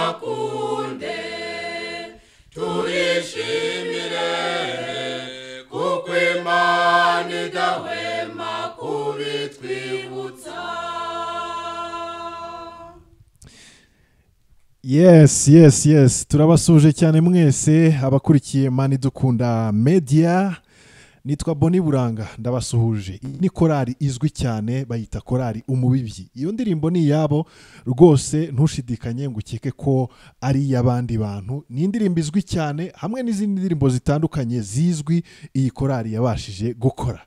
tubakunde tubishimire kuko Imana idahwema kubitwibutsa. Yes turabasuje cyane mwese abakurikiye Mani Dukunda Media. Nitwa Boni Buranga ndabasuhuje. Ni korali izwi cyane bayita korali Umubibyi. Iyo ndirimbo ni yabo rwose ntushidikanye ngo ukeke ko ari y'abandi bantu. Ni indirimbo izwi cyane hamwe n'izindi ndirimbo zitandukanye zizwi iyi korali yabashije gukora.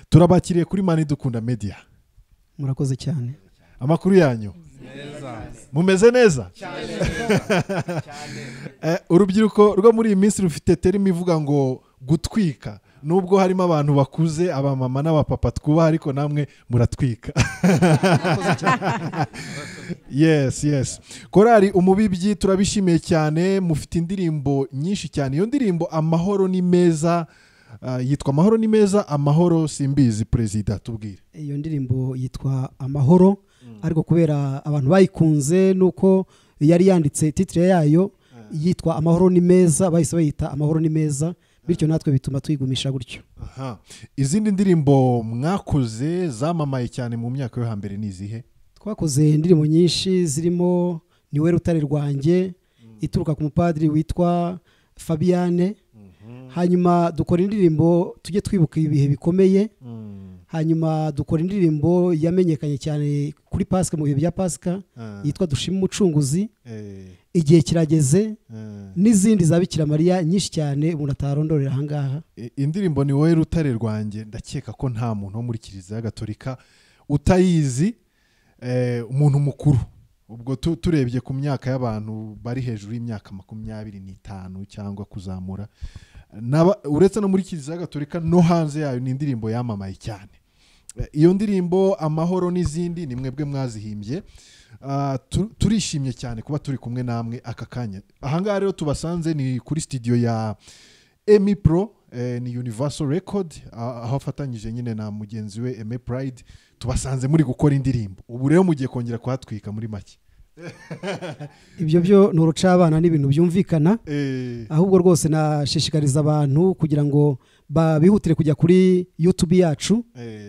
Turabakiriye kuri Mani Dukunda Media. Murakoze cyane. Amakuru yanyu mumeze neza cyane. Urubyiruko rwo muri iyi minsi rufite terimi ivuga ngo gutwika. Nubwo harimo abantu bakuze abamama n'abapapa twubaha ariko namwe muratwika. Yes korali Umubibyi turabishimiye cyane, mufite indirimbo nyinshi cyane. Iyo ndirimbo Amahoro ni meza yitwa Amahoro ni meza, amahoro simbizi perezida tubwire. Iyo ndirimbo yitwa Amahoro ariko kubera abantu bayikunze nuko yari yanditse titre yayo yitwa Amahoro ni meza bahise bayita Amahoro ni meza, bityo natwe bituma twigumisha gutyo. Izindi ndirimbo mwakoze zamamaye cyane mu myaka yo hambere ni izihe? Twakoze indirimbo nyinshi zirimo Niwe Rutare Rwanjye ituruka ku mupadiri witwa Fabiane. Hanyuma dukora indirimbo tujye twibuka ibihe bikomeye. Hanyuma dukora indirimbo yamenyekanye cyane kuri Pasika mu bihe bya Pasika yitwa Dushima Umucunguzi, Igihe kirageze, n'izindi za Bikira Mariya nyinshi cyane umuntu atarondorera ahangaha. Indirimbo Niwe Rutare Rwanjye ndakeka ko nta muntu wo muri Kiliziya Gatolika utayizi, umuntu mukuru. Ubwo turebye ku myaka y'abantu bari hejuru y'imyaka 25 cyangwa kuzamura, uretse no muri Kiliziya Gatolika no hanze yayo ni indirimbo yamamaye cyane. Iyo ndirimbo Amahoro n'izindi ni mwebwe mwazihimbye. Turishimye cyane kuba turi kumwe namwe aka kanya. Ahangaha rero tubasanze ni kuri studio ya Emi Pro, ni Universal Record, aho afatanyije nyine na mugenzi we Eme Pride. Tubasanze muri gukora indirimbo. Ubu rero mugiye kongera kuhatwika muri make. Ibyo byo nurucabana n'ibintu byumvikana. Ahubwo rwose nashishikariza abantu kugira ngo babihutire kujya kuri YouTube yacu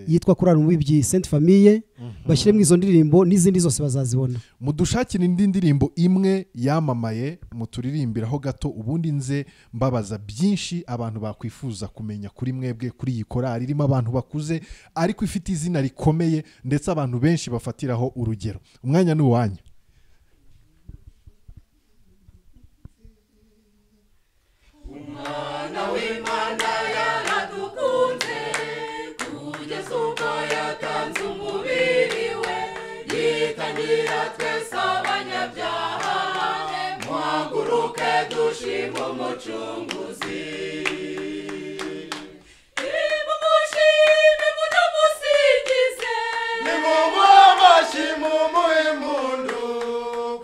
yitwa Korali Umubibyi Sainte Famille, bashyiremo izo ndirimbo n'izindi zose bazazibona. Mudushakira indi ndirimbo imwe yamamaye muturirimbiraho gato, ubundi nze mbabaza byinshi abantu bakwifuza kumenya kuri mwebwe kuri iyi korali irimo abantu bakuze ariko ifite izina rikomeye ndetse abantu benshi bafatiraho urugero. Umwanya ni uwanyu. Umwana w'Imana yaradukunze kugeza ubwo yatanze umubiri we, yitangira twese abanyabyaha. Muhaguruke dushime Umucunguzi. Nimumushime munamusingize, nimumuhe amashyi mumuhe impundu,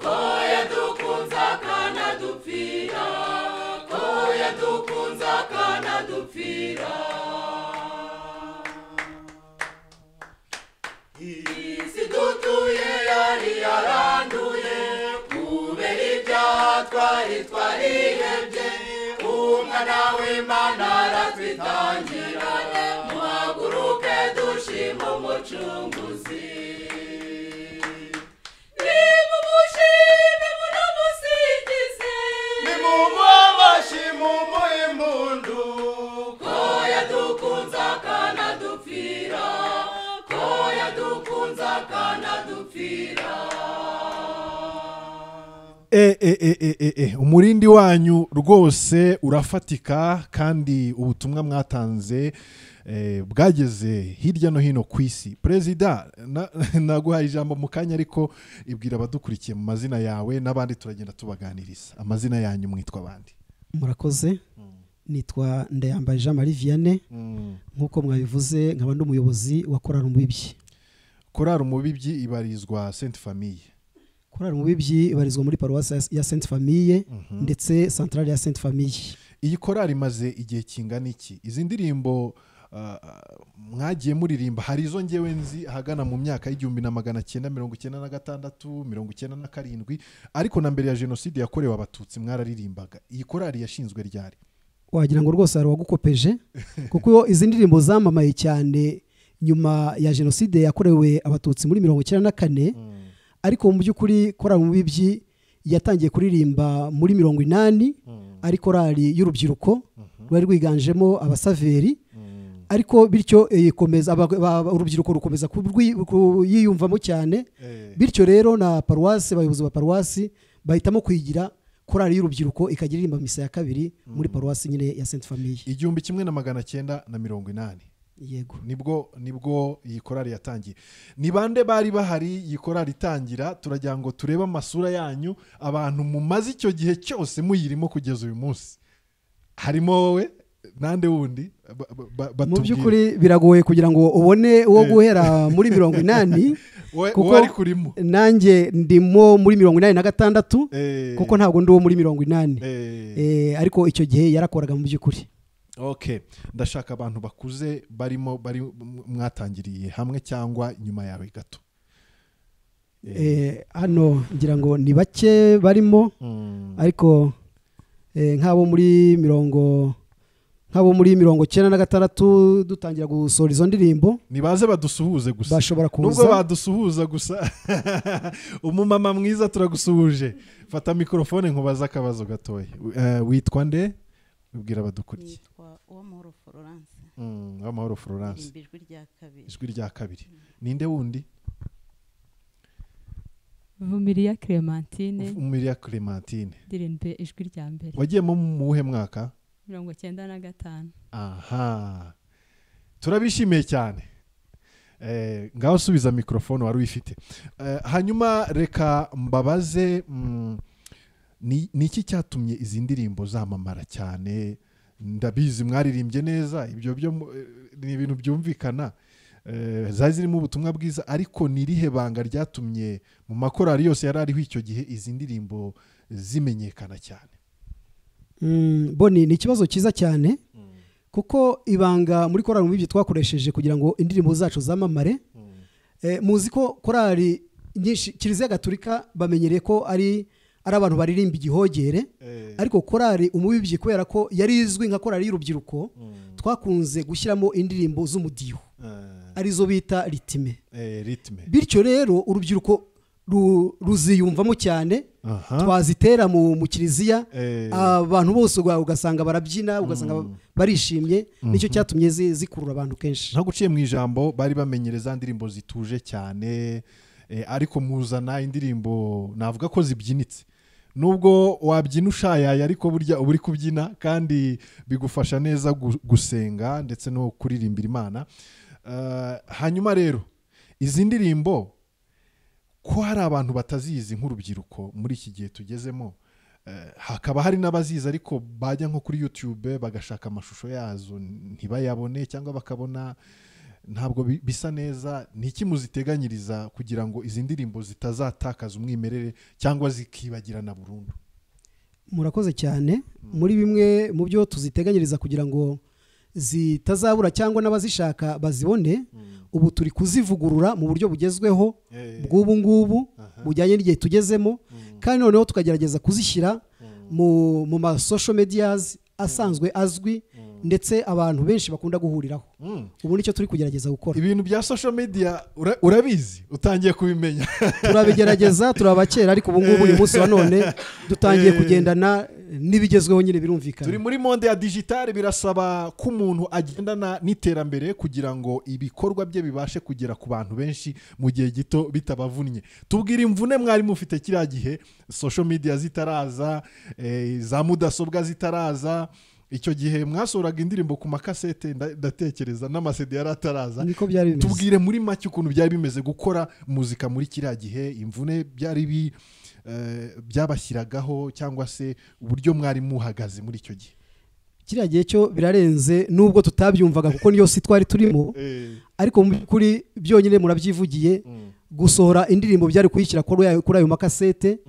ko yadukunze akanadupfira, yadukunze akanadupfira. Isi dutuye yari yaranduye kubera ibyaha twari twarihebye, Umwana w'Imana aratwitangira. Muhaguruke dushime Umucunguzi. Nimumushime munamusingize, nimumuhe amashyi mumuhe impundu, ko yadukunze akanadupfira, ko yadukunze akanadupfira. Umurindi wanyu rwose urafatika kandi ubutumwa mwatanze bwageze hirya no hino ku isi. Perezida naguhaye ijambo mu kanya ariko ibwira abadukurikiye mu mazina yawe n'abandi turagenda tubaganiriza. Amazina yanyu mwitwa bandi? Murakoze. Nitwa Ndayambaye Jean Marie Vianney, nkuko mwabivuze nkaba ndi umuyobozi wa Korali Umubibyi. Korali Umubibyi ibarizwa Sainte Famille. Korali Umubibyi ibarizwa muri Paroisse ya Sainte Famille ndetse centrale ya Sainte Famille. Iyi korali imaze igihe kingana iki? Izi ndirimbo mwagiye muririmba hari izo ngewe nzi ahagana mu myaka y'1996 97 ariko na mbere ya jenoside yakorewe abatutsi mwararirimbaga. Iyi korali yashinzwe ryari? wagira ngo rwose hari uwagukopeje kuko izi ndirimbo zamamaye cyane nyuma ya jenoside yakorewe abatutsi muri 1994 ariko mu by'ukuri korali Umubibyi yatangiye kuririmba muri 1980 ari korali y'urubyiruko rwari rwiganjemo abasaveri ariko bityo ikomeza urubyiruko rukomeza kuyiyumvamo cyane bityo rero na paruwasi abayobozi ba paruwasi bahitamo kwigira korali y'urubyiruko ikagiririmba misa ya kabiri muri paruwasi nyine ya Sainte Famille 1980. yego nibwo iyi korali yatangiye. Ni bande bari bahari iyi korali itangira? turagira ngo turebe amasura yanyu, abantu mumaze icyo gihe cyose muyirimo kugeza uyu munsi. Harimo wowe nande wundi mu by'ukuri biragoye kugira ngo ubone uwo guhera muri 80 kuko wari kurimo. Nanjye ndimo muri 86 kuko ntabwo ndi uwo muri 80 ariko icyo gihe yarakoraga mu by'ukuri. Okay, ndashaka abantu bakuze bari mwatangiriye hamwe cyangwa nyuma yawe gato. Hano ngira ngo ni bake barimo ariko nk'abo muri 96 dutangira gusohora izo ndirimbo nibaze badusuhuze gusa. Bashobora kuza nubwo badusuhuza gusa. Umumama mwiza turagusuhuje. Fata mikrofone nkubaza akabazo gatoya. Witwa nde? Ubwira badukuriye. Nitwa Uwamahoro Florence. Uwamahoro Florence. Ijwi rya kabiri. Ninde wundi? Vumiriya Clementine. Vumiriya Clementine. Ndirimbe ijwi rya mbere. Wagiyemo mu muhe mwaka? 95. Aha. Turabishimiye cyane. Ngaho subiza mikrofone wari uyifite. Hanyuma reka mbabaze niki cyatumye izi ndirimbo zamamara cyane? Ndabizi mwaririmbye neza, ibyo ni ibintu byumvikana, zari zirimo ubutumwa bwiza, ariko nirihe banga ryatumye mu makorali yose yari ariho icyo gihe izi ndirimbo zimenyekana cyane? Boni ni ikibazo cyiza cyane kuko ibanga muri korali Umubibyi twakoresheje kugira ngo indirimbo zacu zamamare. Muzi ko korali nyinshi Kiliziya Gatolika bamenyereye ko ari abantu baririmba igihogere, ariko korali Umubibyi kubera ko yari izwi nka korali y'urubyiruko twakunze gushyiramo indirimbo z'umudiho arizo bita ritme. Bityo rero urubyiruko ruziyumvamo cyane, twazitera mu Kiliziya abantu bose ugasanga barabyina, ugasanga barishimye, nicyo cyatumye zikurura abantu kenshi. Nta guciye mu ijambo, bari bamenyereza indirimbo zituje cyane, ariko muzana indirimbo navuga ko zibyinitse. Nubwo wabyina ushayaye ariko burya uba uri kubyina kandi bigufasha neza gusenga ndetse no kuririmbira Imana. Hanyuma rero izi ndirimbo ko hari abantu batazizi nk'urubyiruko muri iki gihe tugezemo, hakaba hari n'abazizi ariko bajya nko kuri YouTube bagashaka amashusho yazo ntibayabone cyangwa bakabona ntabwo bisa neza. Niki muziteganyiriza kugira ngo izi ndirimbo zitazatakaza umwimerere cyangwa zikibagirana burundu? Murakoze cyane. Muri bimwe mu byo tuziteganyiriza kugira ngo zitazabura cyangwa n'abazishaka bazibone, ubu turi kuzivugurura mu buryo bugezweho bw'ubu ngubu bujyanye n'igihe tugezemo, kandi noneho tukagerageza kuzishyira mu ma social medias asanzwe azwi ndetse abantu benshi bakunda guhuriraho. Ubu nicyo turi kugerageza gukora. Ibintu bya social media urabizi, utangiye kubimenya? Turabigerageza, turabakera, ariko ubu ngubu uyu munsi wa none dutangiye kugendana n'ibigezweho nyine birumvikana. Turi muri monde ya digital, birasaba ko umuntu agendana n'iterambere kugira ngo ibikorwa bye bibashe kugera ku bantu benshi mu gihe gito bitabavunnye. Tubwira imvune mwari mufite kiriya gihe social media zitaraza, za mudasobwa zitaraza. Icyo gihe mwasohoraga indirimbo ku makasete ndatekereza n'amasede yari ataraza. Tubwire muri make ukuntu byari bimeze gukora muzika muri kiriya gihe, imvune byari byabashyiragaho cyangwa se uburyo mwari muhagaze muri icyo gihe. Kiriya gihe cyo birarenze nubwo tutabyumvaga kuko niyo si twari turimo, ariko mu by'ukuri byonyine murabyivugiye, gusohora indirimbo byari kuyishyira kuri ayo makasete,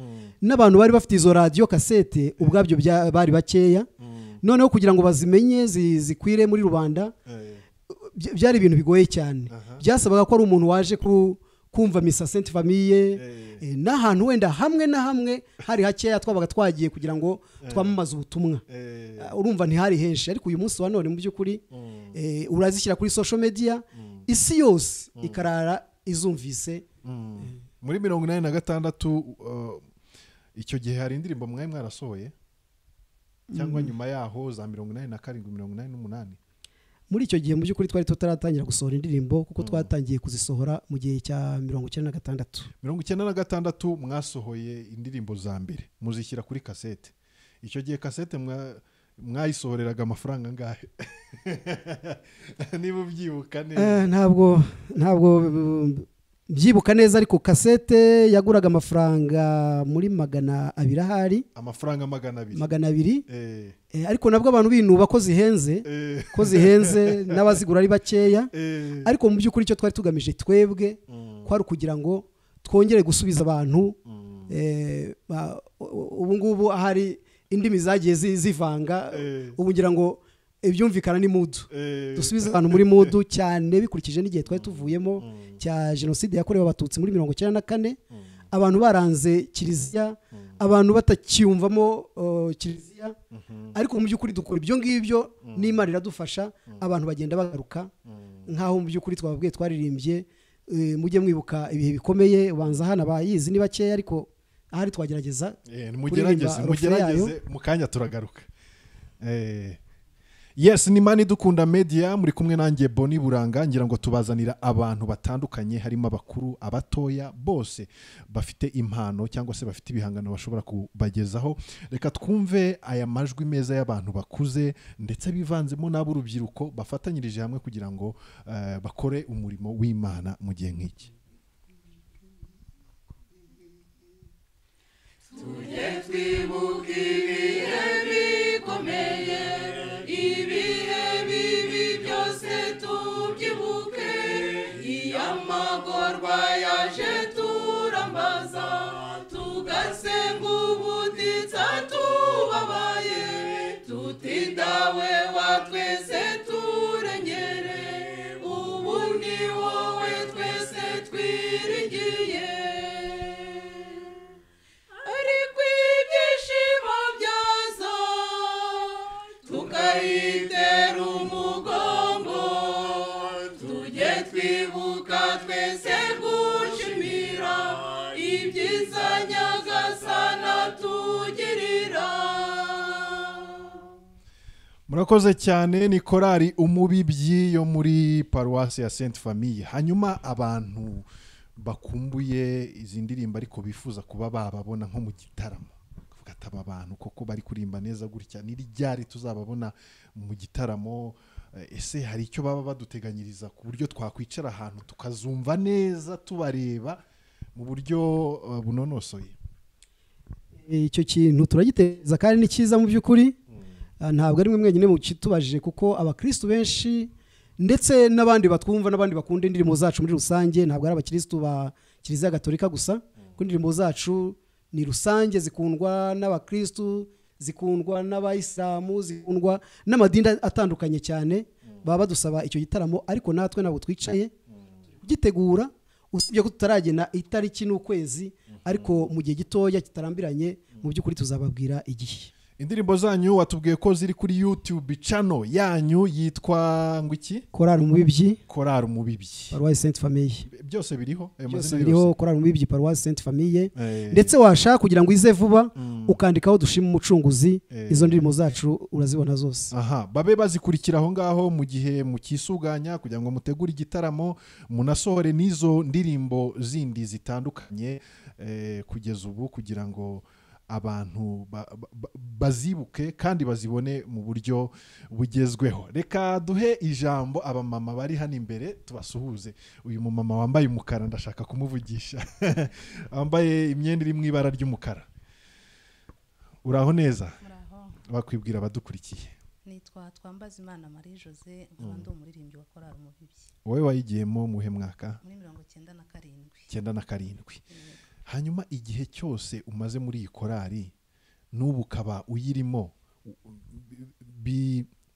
n'abantu bari bafite izo radio kasete ubwabyo bari bakeya. Noneho kugira ngo bazimenye zikwire muri rubanda, byari ibintu bigoye cyane. Byasabaga ko ari umuntu waje kumva misa Sainte Famille n'ahantu wenda hamwe na hamwe hari hakeya twabaga twagiye kugira ngo twamamaze ubutumwa. Urumva ntihari henshi, ariko uyu munsi wa none mu by'ukuri urazishyira kuri social media, isi yose ikarara izumvise. Muri 86 icyo gihe hari indirimbo mwaye mwarasohoye cyangwa nyuma yaho za 87 88? Muri icyo gihe mu by'ukuri twari tutaratangira gusohora indirimbo kuko twatangiye kuzisohora mu gihe cya 96. 96 mwasohoye indirimbo za mbere muzishyira kuri kasete. Icyo gihe kasete mwayisohoreraga amafaranga ngahe? Niba ubyibuka neza. Ntabwo byibuka neza, ariko kasete yaguraga amafaranga muri 200 ahari. Amafaranga 200. 200. Ariko nabwo abantu binuba ko zihenze, n'abazigura ari bakeya. Ariko mu by'ukuri icyo twari tugamije twebwe kwari kugira ngo twongere gusubiza abantu. Ubu ngubu ahari indimi zagiye zivanga, ubu ngira ngo ibyumvikana ni mood. Dusubiza abantu muri mood cyane bikurikije n'igihe twari tuvuyemo cya jenoside yakorewe abatutsi muri 1994. Abantu baranze kiliziya, abantu batakiyumvamo kiliziya, ariko mu by'ukuri dukora ibyo ngibyo n'Imana iradufasha, abantu bagenda bagaruka. Nkaho mu by'ukuri twababwiye twaririmbye mujye mwibuka ibihe bikomeye, ubanza hana bayizi ni bakeya, ariko ahari twagerageza. Mugerageze mu kanya turagaruka. Yes, ni Imana Idukunda Media, muri kumwe nanjye Boni Buranga. Ngira ngo tubazanira abantu batandukanye, harimo abakuru, abatoya, bose bafite impano cyangwa se bafite ibihangano bashobora kubagezaho. Reka twumve aya majwi meza y'abantu bakuze ndetse bivanzemo n'ab'urubyiruko bafatanyirije hamwe kugira ngo bakore umurimo w'Imana mu gihe nk'iki. Tujye twibuka ibihe bikomeye, ibihe bibi byose tubyibuke. Iyo amagorwa yaje turambaza, tugasenga ubuditsa tubabaye, tuti dawe wa twese turengere, ubu ni wowe twese twiringiye. Ariko ibyishimo byazo tukayitera umugongo, tujye twibuka twese gushimira ibyiza Nyagasana tugirira. Murakoze cyane. Ni korali Umubibyi yo muri Paruwasi ya Sainte Famille. Hanyuma abantu bakumbuye izi ndirimbo ariko bifuza kuba bababona nko mu gitaramo, kuvuga ati aba bantu koko bari kurimba neza gutya, ni ryari tuzababona mu gitaramo? Ese hari icyo baba baduteganyiriza ku buryo twakwicara ahantu tukazumva neza tubareba mu buryo bunonosoye? Icyo kintu turagiteza kandi ni cyiza mu by'ukuri. Ntabwo ari mwe mwenyine mu kitubajije, kuko abakristo benshi ndetse n'abandi batwumva n'abandi bakunda indirimbo zacu muri rusange, ntabwo ari abakristo ba Kiliziya Gatolika gusa, kuko indirimbo zacu ni rusange, zikundwa n'abakristo, zikundwa n'abayisilamu, zikundwa n'amadini atandukanye cyane. Baba badusaba icyo gitaramo, ariko natwe ntabwo twicaye kugitegura, usibye ko tutaragena itariki n'ukwezi, ariko mu gihe gitoya kitarambiranye mu by'ukuri tuzababwira igihe. Indirimbo zanyu watubwiye ko ziri kuri YouTube channel yanyu yitwa ngo iki? Korali Umubibyi. Korali Umubibyi, Paruwasi Sainte Famille. Byose biriho? Byose biriho, Korali Umubibyi, Paruwasi Sainte Famille. Ndetse washaka kugira ngo ize vuba ukandikaho dushima umucunguzi, izo ndirimbo zacu urazibona zose. Aha, babe bazikurikira aho ngaho mu gihe mukisuganya kugira ngo mutegure igitaramo, munasohore n'izo ndirimbo zindi zitandukanye kugeza ubu, kugira ngo abantu bazibuke kandi bazibone mu buryo bugezweho. Reka duhe ijambo abamama bari hano imbere tubasuhuze. Uyu mumama wambaye umukara ndashaka kumuvugisha. Wambaye imyenda iri mu ibara ry'umukara. Uraho neza? Muraho. Bakwibwira abadukurikiye. Nitwa Twambazimana Marie Jose, nkaba ndi umuririmbyi wa Korali Umubibyi. Wowe wayigiyemo muhe mwaka? Muri 97. 97. Hanyuma igihe cyose umaze muri iyi korali n'ubu ukaba uyirimo,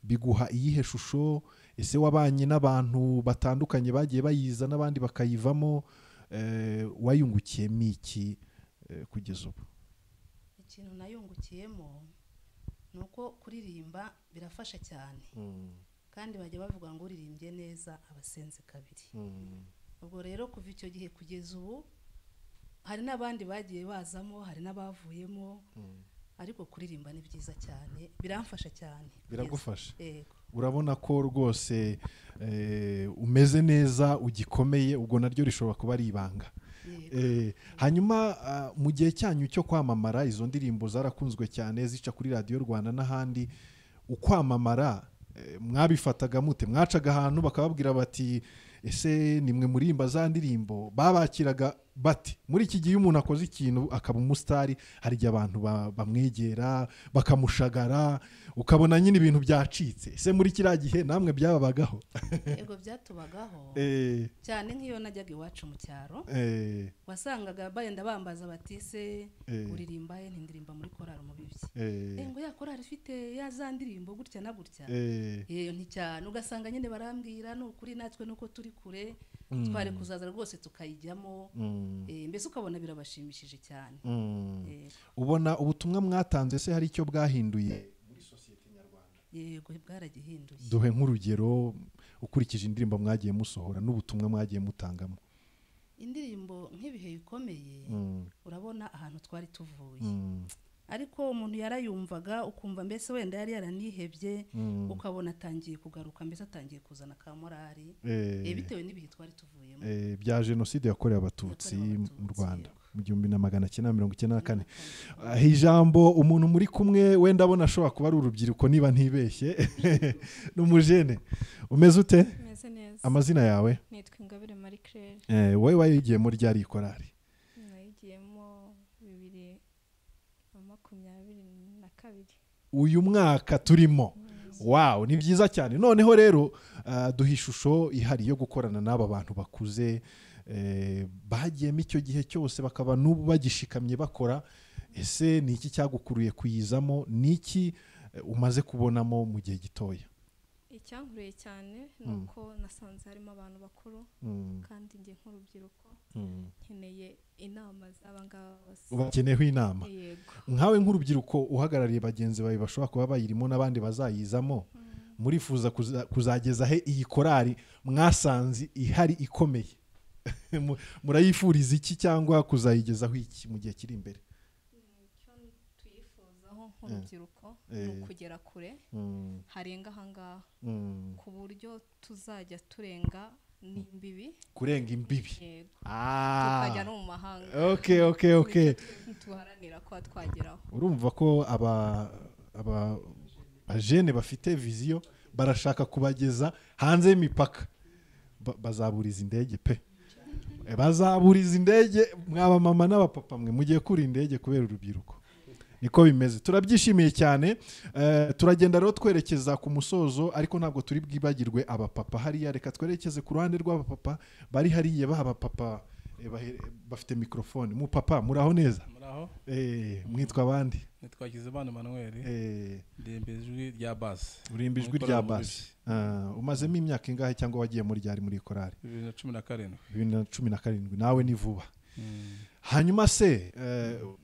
biguha iyihe shusho? ese wabanye n'abantu batandukanye bagiye bayiza n'abandi bakayivamo, wayungukiyemo iki kugeza ubu? ikintu nayungukiyemo ni uko kuririmba birafasha cyane, kandi bajya bavuga ngo uririmbye neza abasenze kabiri. ubwo rero kuva icyo gihe kugeza ubu hari n'abandi bagiye bazamo, hari n'abavuyemo, ariko kuririmba ni byiza cyane, biramfasha cyane. Biragufasha? Yego. Urabona ko rwose umeze neza, ugikomeye, ubwo naryo rishobora kuba ari ibanga. Hanyuma mu gihe cyanyu cyo kwamamara, izo ndirimbo zarakunzwe cyane zica kuri radiyo Rwanda n'ahandi, ukwamamara mwabifataga mute? Mwacaga ahantu bakababwira bati ese nimwe murimba za ndirimbo? Babakiraga bati? Muri iki gihe umuntu akoze ikintu akaba umusitari, hari igihe abantu bamwegera bakamushagara, ukabona nyine ibintu byacitse. ese muri kiriya gihe namwe byababagaho? Yego, byatubagaho cyane. nk'iyo najyaga iwacu mu cyaro, wasangaga bayenda bambaza bati se uririmba he? Ntindirimba muri korari Umubibyi. ngo ya korari ifite ya za ndirimbo gutya na gutya. nticyane, ugasanga nyine barambwira ni ukuri, natwe nuko turi kure twari kuzaza rwose tukayijyamo. mbese ukabona birabashimishije cyane. ubona ubutumwa mwatanze se hari icyo bwahinduye muri sosiyete nyarwanda? Yego, bwaragihinduye. Duhe nk'urugero ukurikije indirimbo mwagiye musohora n'ubutumwa mwagiye mutangamo. indirimbo nk'ibihe bikomeye, urabona ahantu twari tuvuye, ariko umuntu yarayumvaga ukumva mbese wenda yari yaranihebye, ukabona atangiye kugaruka, mbese atangiye kuzana ka morali, bitewe n'ibihe twari tuvuyemo bya jenoside yakorewe abatutsi mu Rwanda mu 1994. ijambo umuntu muri kumwe, wenda abona ashobora kuba ari urubyiruko niba ntibeshye, n'umujene. umeze ute? Meze neza. Amazina yawe? Nitwa Ingabire Marie Claire. wowe wayigiyemo ryari korari? Nayigiyemo 2022. uyu mwaka turimo. Wow, ni byiza cyane. Noneho rero duha ishusho ihari yo gukorana n'aba bantu bakuze, bagiyemo icyo gihe cyose bakaba n'ubu bagishikamye bakora. ese ni iki cyagukuruye kuyizamo? ni iki umaze kubonamo mu gihe gitoya? Icyankuriye cyane ni uko nasanze harimo abantu bakuru, kandi njye nk'urubyiruko nkeneye inama z'abangaba bose. Ubakeneyeho inama? Yego. Nkawe nk'urubyiruko uhagarariye bagenzi bawe bashobora kuba bayirimo n'abandi bazayizamo, murifuza kuzageza he iyi korari mwasanze ihari ikomeye? murayifuriza iki cyangwa kuzayigezaho iki mu gihe kiri imbere? icyo tuyifuzaho nk'urubyiruko ni ukugera kure, harenga ahangaha, ku buryo tuzajya turenga n'imbibi. Kurenga imbibi? Yego. tukajya no mu mahanga. Okay. tuharanira ko twageraho. Urumva ko abajene bafite viziyo barashaka kubageza hanze y'imipaka. bazaburiza indege pe. Bazaburiza indege. Mwaba mama n'abapapa mwe mugiye kuri indege kubera urubyiruko. Niko bimeze. Turabyishimiye cyane. Turagenda rero twerekeza ku musozo, ariko ntabwo turi bwibagirwe abapapa hariya. Reka twerekeze ku ruhande rw'abapapa bari hariya. Abapapa bafite mikrofone. Mu papa muraho neza? Muraho. Mwitwa abandi? Nitwa Kizimana Emmanuel. Ndirimba ijwi rya bass. Urimba ijwi rya bass. Umazemo imyaka ingahe cyangwa wagiye muri ryari muri korari? 2017. 2017. Nawe ni vuba. Hanyuma se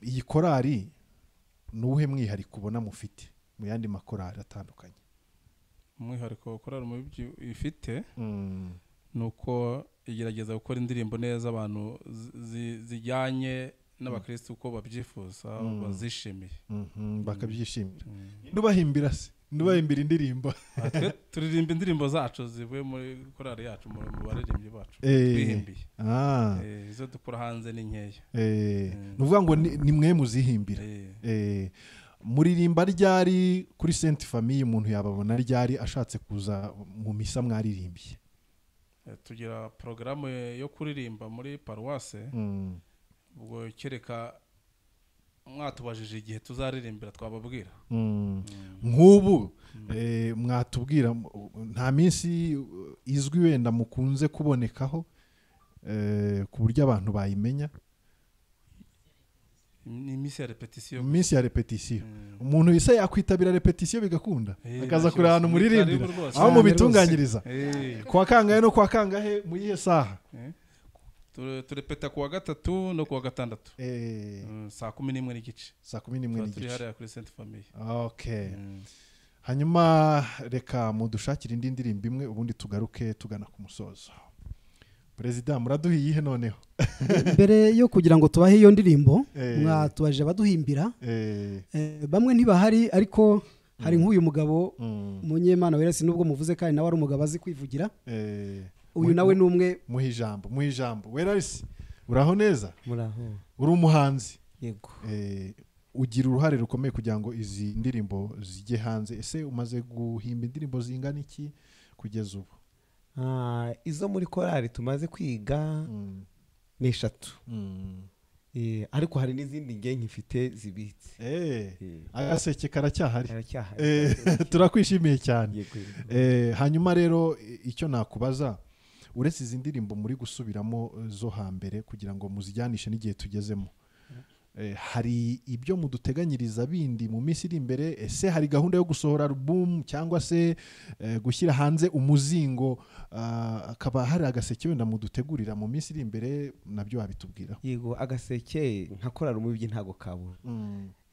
iyi korari nuhe mwihariko ubona mufite mu yandi makorari atandukanye? Umwihariko korari Umubibyi ifite nuko igerageza gukora indirimbo neza abantu zijyanye n'abakristo uko babyifuza, bazishimiye. Bakabyishimira. Ndubahimbira se? Ndubahimbira indirimbo? Turirimba indirimbo zacu zivuye muri korari yacu, mu baririmbyi bacu twihimbiye. Izo dukora hanze ni nkeya. Nuvuga ngo ni mwe muzihimbira. Muririmba ryari kuri Sainte Famille? Umuntu yababona ryari ashatse kuza mu misa mwaririmbiye? Tugira porogaramu yo kuririmba muri paruwase. Ubwo kereka mwatubajije igihe tuzaririmbira twababwira. Nk'ubu mwatubwira nta minsi izwi wenda mukunze kubonekaho ku buryo abantu bayimenya? ni iminsi ya repetition. Iminsi ya repetition. Umuntu wese yakwitabira repetition bigakunda. Akaza kuri ahantu muririmbira. Aho mu bitunganyiriza. Kwa kangahe no kwa kangahe mu yihe saha? Turepeta kuwa gatatu no kuwa gatandatu. Saa 11 n'igice. Saa 11 n'igice. Turi hariya kuri Sainte Famille. Okay. Hanyuma reka mudushakira indi ndirimbo imwe ubundi tugaruke tugana ku musozo. Perezida muraduhiye ihe noneho. Mbere yo kugira ngo tubahe iyo ndirimbo mwatubaje abaduhimbira. Bamwe ntibahari ariko hari nk'uyu mugabo Munyemana Werasi nubwo muvuze kandi nawe ari umugabo azi kwivugira. Uyu nawe numwe mu ijambo Werasi uraho neza? Muraho. Uri umuhanzi? Yego. Ugira uruhare rukomeye kugira ngo izi ndirimbo zijye hanze. Ese umaze guhimba indirimbo zingana iki kugeza ubu? Izo muri korali tumaze kwiga ni 3. Ariko hari n'izindi nge nkifite zibitse. Agaseke karacyahari. Turakwishimiye cyane. Hanyuma rero icyo nakubaza uretse izi ndirimbo muri gusubiramo zo hambere kugira ngo muzijyanishe n'igihe tugezemo. Hari ibyo muduteganyiriza bindi mu minsi iri imbere? Ese hari gahunda yo gusohora album cyangwa se gushyira hanze umuzingo? Akaba hari agaseke wenda mudutegurira mu minsi iri imbere nabyo wabitubwira? Yego, agaseke nka korali umubyi ntago kabura.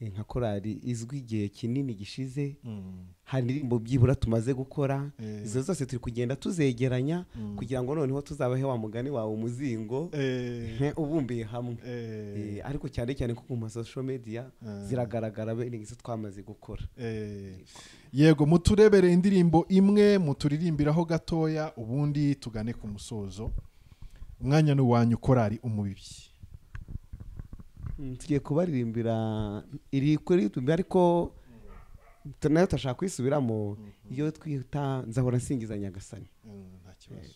Nka korali izwi igihe kinini gishize, hari indirimbo byibura tumaze gukora, izo zose turi kugenda tuzegeranya kugira ngo noneho tuzabahe wa mugani wawe umuzingo ubumbiye hamwe. Ariko cyane cyane kuko mu social media ziragaragara bene izo twamaze gukora. Yego, muturebere indirimbo imwe muturirimbiraho gatoya ubundi tugane ku musozo. Umwanya ni wanyu korali umubibyi. Tugiye kubaririmbira iri kuri YouTube ariko nayo tashaka kwisubiramo iyo twita nzahora nsingiza Nyagasani. Nta kibazo.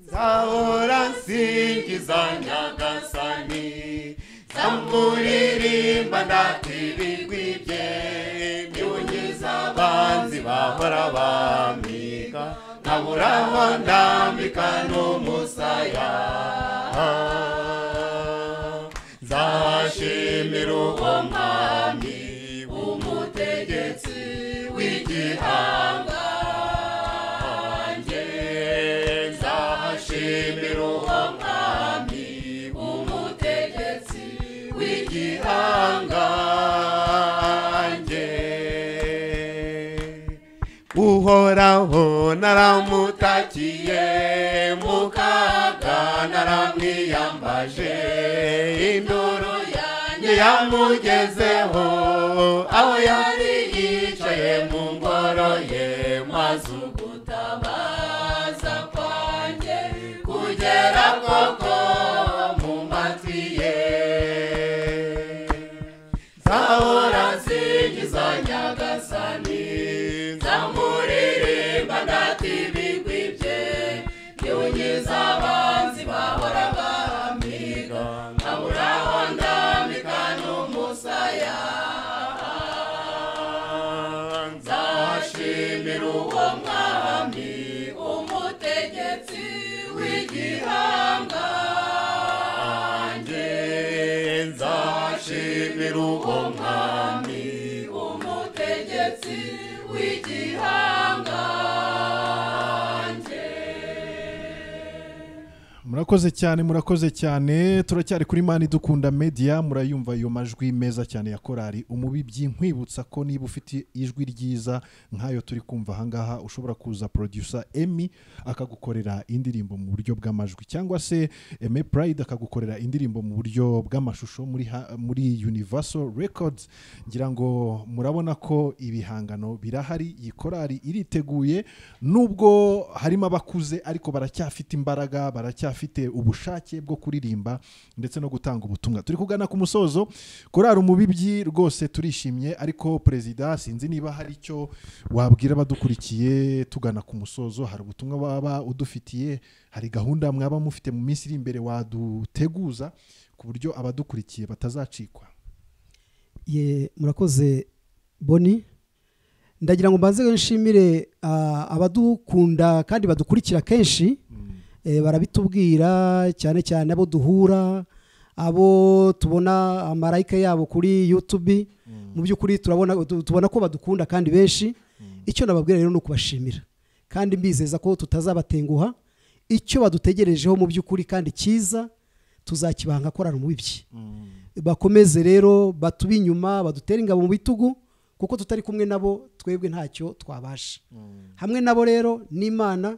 Nzahora nsingiza Nyagasani, zamuririmba ndatirirwi bye, niwungiza abanzi bahora bamiga, nkaburaho ndambika n'umusaya. Nzashimira uwo mwami umutegetsi w'igihanga, nzashimira uwo mwami umutegetsi w'igihanga. Uhoraho naramutakiye, mu kaga naramwiyambaje, induru yanjye yamugezeho, aho yari yicaye mu ngoro ye, maze ugutabaza kwanjye kugera koko mu matwi ye. Nzahora nsingiza Nyagasani, nzamuririmba ndatibigwi bye, niwungiza abanzi bahora bamiga, nkaburaho ndambika n'umusaya. Nzashimira uwo mwami umutegetsi w'igihanga, nzashimira uwo mwami umutegetsi w'igihanga. Murakoze cyane turacyari kuri Mani Dukunda Media. Murayumva iyo majwi meza cyane ya korali umubibyi. Nkwibutsa ko niba ufite ijwi ryiza nkayo turi kumva ahangaha ushobora kuza producer Emmy akagukorera indirimbo mu buryo bw'amajwi, cyangwa se Emmy Pride akagukorera indirimbo mu buryo bw'amashusho muri Universal Records. Ngira ngo murabona ko ibihangano birahari, iyi korali iriteguye, nubwo harimo abakuze ariko baracyafite imbaraga, baracyafite ubushake bwo kuririmba ndetse no gutanga ubutumwa. Turi kugana ku musozo. Korali umubibyi rwose turishimye, ariko perezida sinzi niba hari icyo wabwira abadukurikiye tugana ku musozo. Hari ubutumwa waba udufitiye, hari gahunda mwaba mufite mu minsi iri imbere waduteguza ku buryo abadukurikiye batazacikwa? Murakoze Boni. Ndagira ngo mbanze nshimire abadukunda kandi badukurikira kenshi. barabitubwira cyane cyane abo duhura, abo tubona amarayika yabo kuri YouTube. Mu by'ukuri tubona ko badukunda kandi benshi. Icyo nababwira rero ni ukubashimira kandi mbizeza ko tutazabatenguha. Icyo badutegerejeho mu by'ukuri kandi cyiza tuzakibanga korana umubibyi. Bakomeze rero batubi inyuma, badutere ingabo mu bitugu, kuko tutari kumwe nabo twebwe ntacyo twabasha. Hamwe nabo rero n'Imana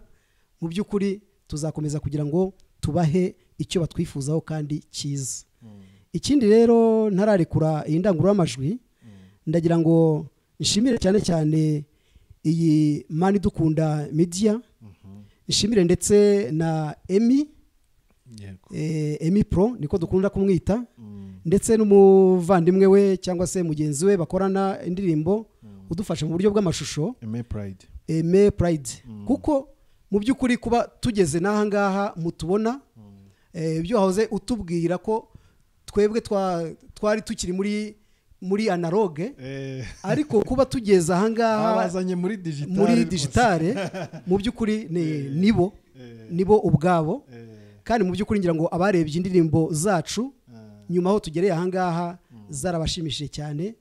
mu by'ukuri tuzakomeza kugira ngo tubahe icyo batwifuzaho kandi cyiza. Ikindi rero ntararekura iyi ndangururamajwi, ndagira ngo nshimire cyane cyane iyi Mani Dukunda Media, nshimire ndetse na Emi Pro niko dukunda kumwita, ndetse n'umuvandimwe we cyangwa se mugenzi we bakorana indirimbo udufasha mu buryo bw'amashusho, Eme Pride. Kuko mu by'ukuri kuba tugeze n'aha ngaha mutubona, ibyo wahoze utubwira ko twebwe twari tukiri muri analogue, ariko kuba tugeze aha ngaha bazanye muri digitale mu by'ukuri nibo ubwabo. Kandi mu by'ukuri ngira ngo abarebye indirimbo zacu nyuma aho tugereye aha ngaha zarabashimishije cyane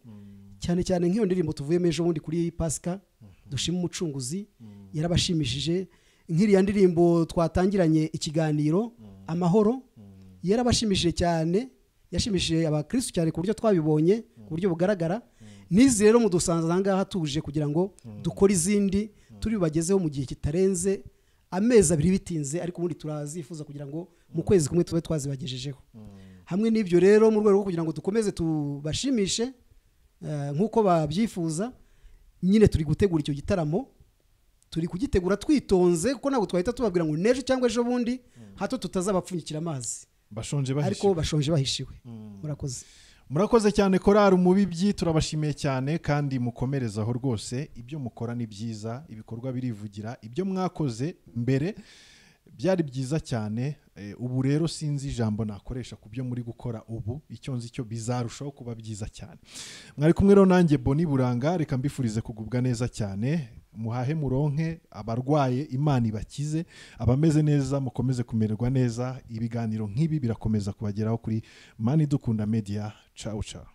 cyane nk'iyo ndirimbo tuvuyemo ejo bundi kuri Pasika, dushima umucunguzi, yarabashimishije. Nk'iriya ndirimbo twatangiranye ikiganiro Amahoro, yarabashimishije cyane, yashimishije abakristo cyane ku buryo twabibonye ku buryo bugaragara. Nizi rero mudusanze aha ngaha tuje kugira ngo dukore izindi turi bagezeho mu gihe kitarenze amezi 2 bitinze, ariko ubundi turazifuza kugira ngo mu kwezi kumwe tube twazibagejejeho. Hamwe n'ibyo rero mu rwego rwo kugira ngo dukomeze tubashimishe nk'uko babyifuza, nyine turi gutegura icyo gitaramo. Turi kugitegura twitonze, kuko ntabwo twahita tubabwira ngo nejo cyangwa ejo bundi hato tutazabapfunyikira amazi, ariko bashonje bahishiwe. Murakoze cyane korari umubibyi, turabashimiye cyane kandi mukomerezaho rwose. Ibyo mukora ni byiza, ibikorwa birivugira. Ibyo mwakoze mbere byari byiza cyane. Ubu rero sinzi ijambo nakoresha ku byo muri gukora ubu, icyo nzi cyo bizarushaho kuba byiza cyane. Mwari kumwe rero nanjye Boni Buranga, reka mbifurize kugubwa neza cyane. Muhahe muronke, abarwaye Imana ibakize, abameze neza mukomeze kumererwa neza. Ibiganiro nk'ibi birakomeza kubageraho kuri Mani Dukunda Media. Ciao ciao.